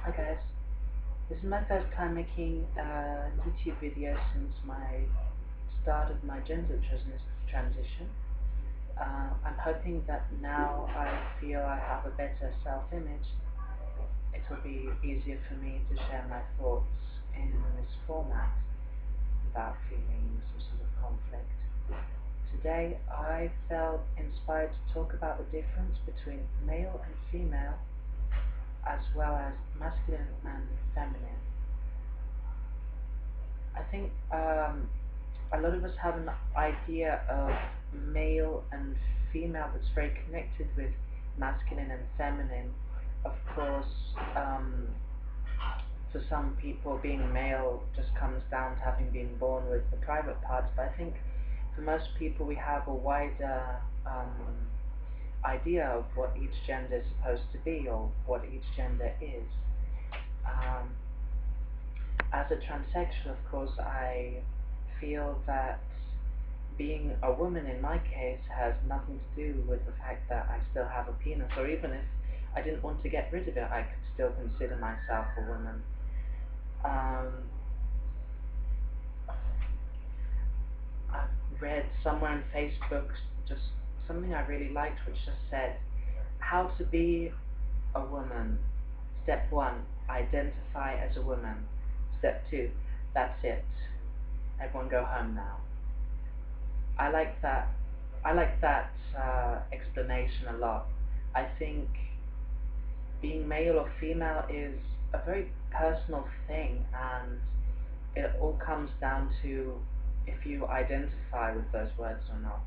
Hi guys, this is my first time making a YouTube video since my start of my gender transition. I'm hoping that now I feel I have a better self-image, it will be easier for me to share my thoughts in this format without feeling some sort of conflict. Today I felt inspired to talk about the difference between male and female, as well as masculine and feminine. I think a lot of us have an idea of male and female that's very connected with masculine and feminine. Of course, for some people, being male just comes down to having been born with the private parts, but I think for most people we have a wider idea of what each gender is supposed to be, or what each gender is. Um, as a transsexual, of course, I feel that being a woman in my case has nothing to do with the fact that I still have a penis, or even if I didn't want to get rid of it, I could still consider myself a woman. I've read somewhere on Facebook just something I really liked, which just said, how to be a woman. Step 1, identify as a woman. Step 2, that's it. Everyone go home now. I like that. I like that explanation a lot. I think being male or female is a very personal thing, and it all comes down to if you identify with those words or not.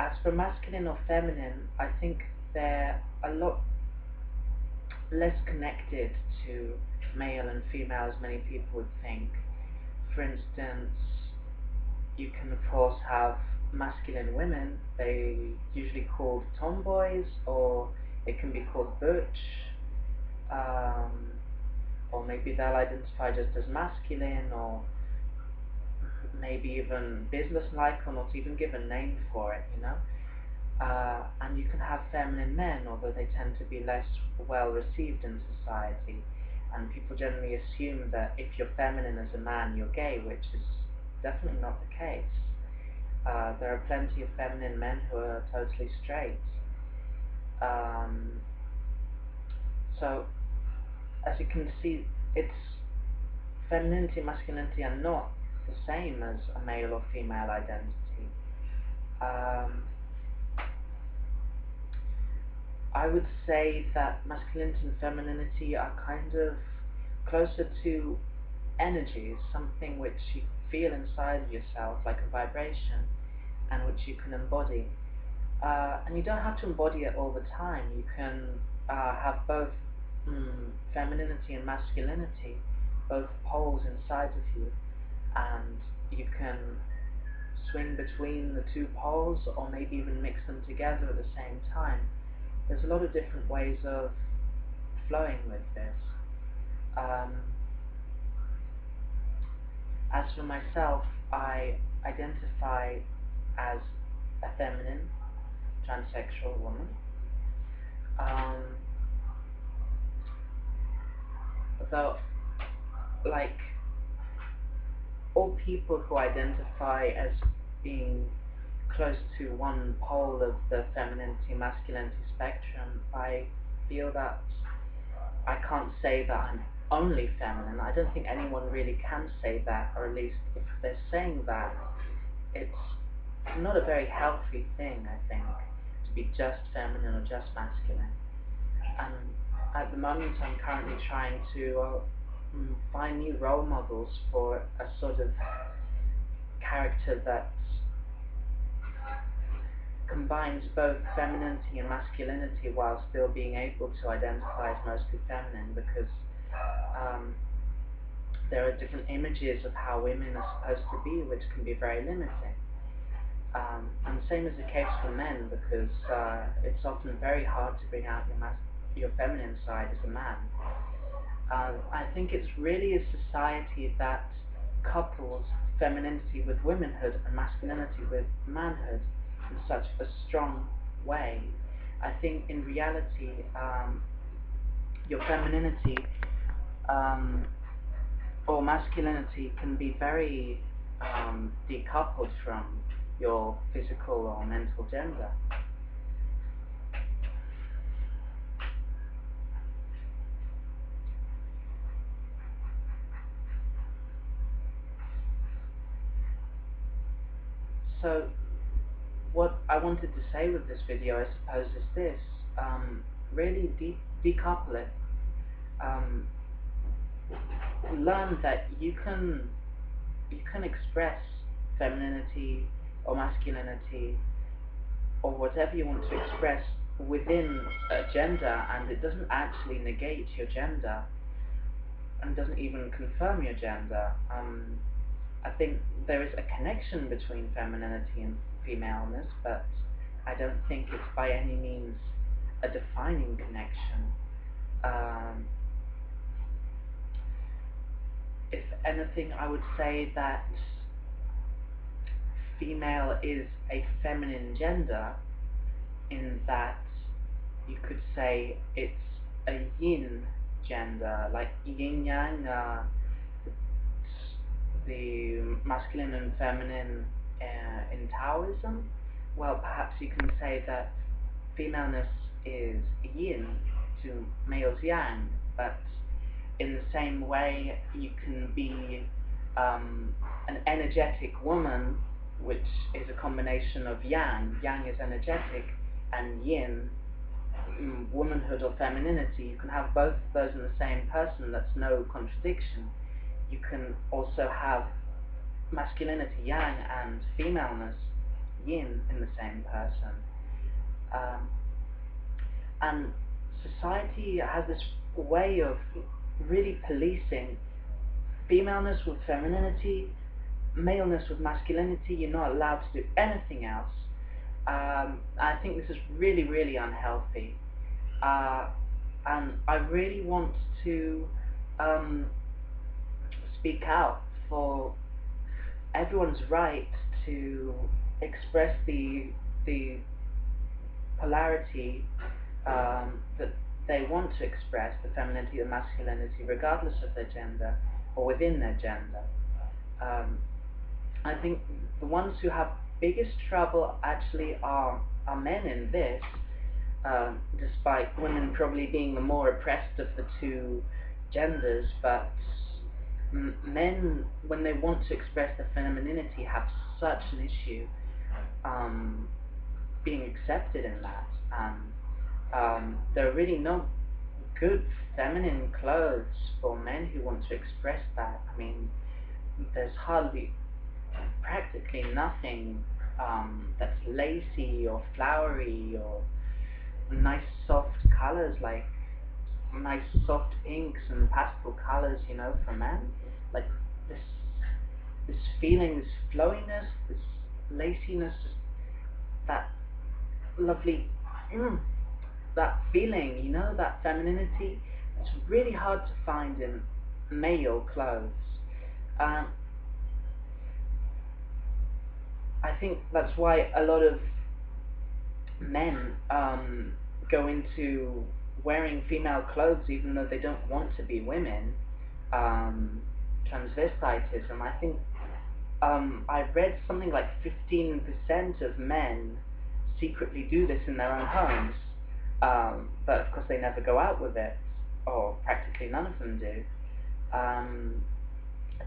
As for masculine or feminine, I think they're a lot less connected to male and female as many people would think. For instance, you can of course have masculine women, they usually called tomboys, or it can be called butch, or maybe they'll identify just as masculine, or maybe even businesslike, or not even give a name for it, you know. And you can have feminine men, although they tend to be less well received in society, and people generally assume that if you're feminine as a man, you're gay, which is definitely not the case. There are plenty of feminine men who are totally straight. So, as you can see, it's femininity and masculinity are not the same as a male or female identity. I would say that masculinity and femininity are kind of closer to energies, something which you feel inside of yourself, like a vibration, and which you can embody. And you don't have to embody it all the time. You can have both femininity and masculinity, both poles inside of you, and you can swing between the two poles, or maybe even mix them together at the same time. There's a lot of different ways of flowing with this. As for myself, I identify as a feminine, transsexual woman. Though, like all people who identify as being close to one pole of the femininity masculinity spectrum, I feel that I can't say that I'm only feminine. I don't think anyone really can say that, or at least if they're saying that, it's not a very healthy thing, I think, to be just feminine or just masculine. And at the moment I'm currently trying to find new role models for a sort of character that combines both femininity and masculinity while still being able to identify as mostly feminine, because there are different images of how women are supposed to be, which can be very limiting. And the same is the case for men, because it's often very hard to bring out your feminine side as a man. I think it's really a society that couples femininity with womanhood and masculinity with manhood in such a strong way. I think in reality your femininity or masculinity can be very decoupled from your physical or mental gender. So what I wanted to say with this video, I suppose, is this: really decouple it. Learn that you can express femininity or masculinity or whatever you want to express within a gender, and it doesn't actually negate your gender and doesn't even confirm your gender. I think there is a connection between femininity and femaleness, but I don't think it's by any means a defining connection. If anything, I would say that female is a feminine gender, in that you could say it's a yin gender, like yin yang, the masculine and feminine in Taoism. Well, perhaps you can say that femaleness is yin to male's yang, but in the same way you can be an energetic woman, which is a combination of yang. Yang is energetic, and yin, womanhood or femininity. You can have both of those in the same person. That's no contradiction. You can also have masculinity, yang, and femaleness, yin, in the same person. And society has this way of really policing femaleness with femininity, maleness with masculinity. You're not allowed to do anything else. I think this is really, really unhealthy. And I really want to speak out for everyone's right to express the polarity that they want to express, the femininity, the masculinity, regardless of their gender or within their gender. I think the ones who have biggest trouble actually are men in this, despite women probably being the more oppressed of the two genders. But men, when they want to express their femininity, have such an issue being accepted in that. There are really no good feminine clothes for men who want to express that. I mean, there's practically nothing that's lacy or flowery or nice soft colors, like nice soft pinks and pastel colors, you know, for men. Like this feeling, this flowiness, this laciness, just that lovely, that feeling, you know, that femininity. It's really hard to find in male clothes. I think that's why a lot of men go into wearing female clothes even though they don't want to be women. Transvestitism. I think I've read something like 15% of men secretly do this in their own homes, but of course they never go out with it, or practically none of them do. I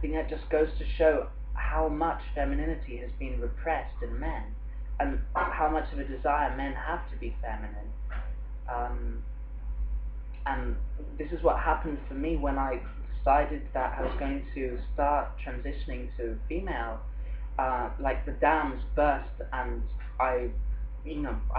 think that just goes to show how much femininity has been repressed in men, and how much of a desire men have to be feminine. And this is what happened for me when I decided that I was going to start transitioning to female. Like the dams burst, and I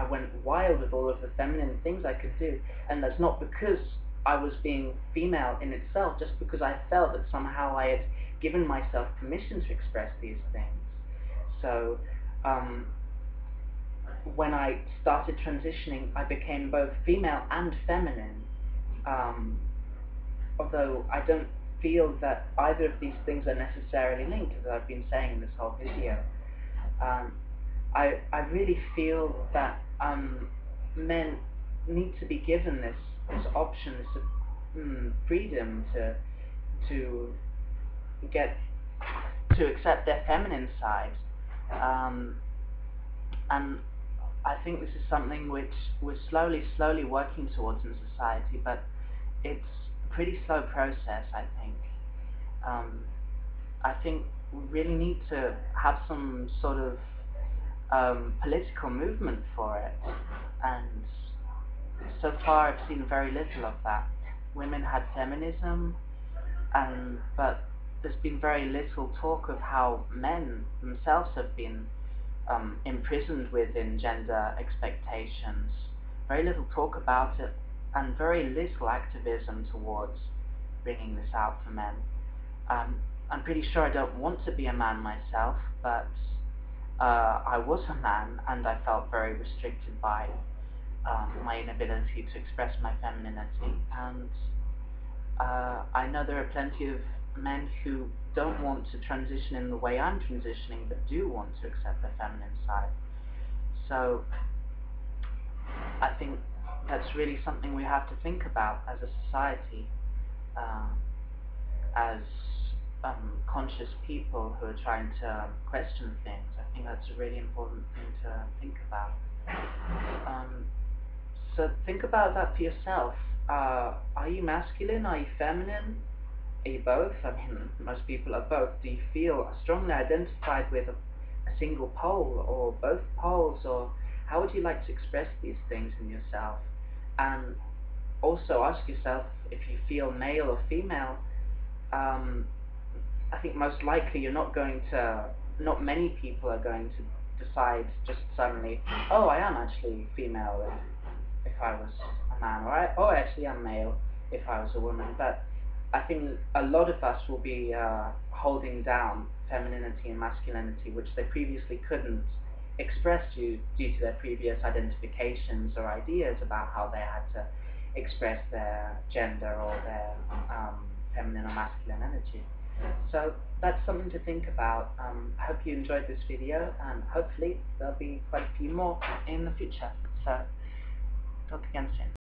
went wild with all of the feminine things I could do. And that's not because I was being female in itself, just because I felt that somehow I had given myself permission to express these things. So when I started transitioning, I became both female and feminine, although I don't feel that either of these things are necessarily linked, as I've been saying in this whole video. I really feel that men need to be given this option, this freedom to get to accept their feminine side, and I think this is something which we're slowly working towards in society, but it's a pretty slow process, I think. I think we really need to have some sort of political movement for it, and so far I've seen very little of that. Women had feminism, but there's been very little talk of how men themselves have been imprisoned within gender expectations. Very little talk about it, and very little activism towards bringing this out for men. I'm pretty sure I don't want to be a man myself, but I was a man, and I felt very restricted by my inability to express my femininity, and I know there are plenty of men who don't want to transition in the way I'm transitioning, but do want to accept their feminine side. So I think that's really something we have to think about as a society, as conscious people who are trying to question things. I think that's a really important thing to think about. So think about that for yourself. Are you masculine? Are you feminine? Are you both? I mean, most people are both. Do you feel strongly identified with a single pole or both poles, or how would you like to express these things in yourself? And also ask yourself if you feel male or female. I think most likely not many people are going to decide just suddenly, oh, I am actually female if I was a man, or actually I'm male if I was a woman. But I think a lot of us will be holding down femininity and masculinity, which they previously couldn't express due to their previous identifications or ideas about how they had to express their gender or their feminine or masculine energy. So that's something to think about. I hope you enjoyed this video, and hopefully there'll be quite a few more in the future. So talk again soon.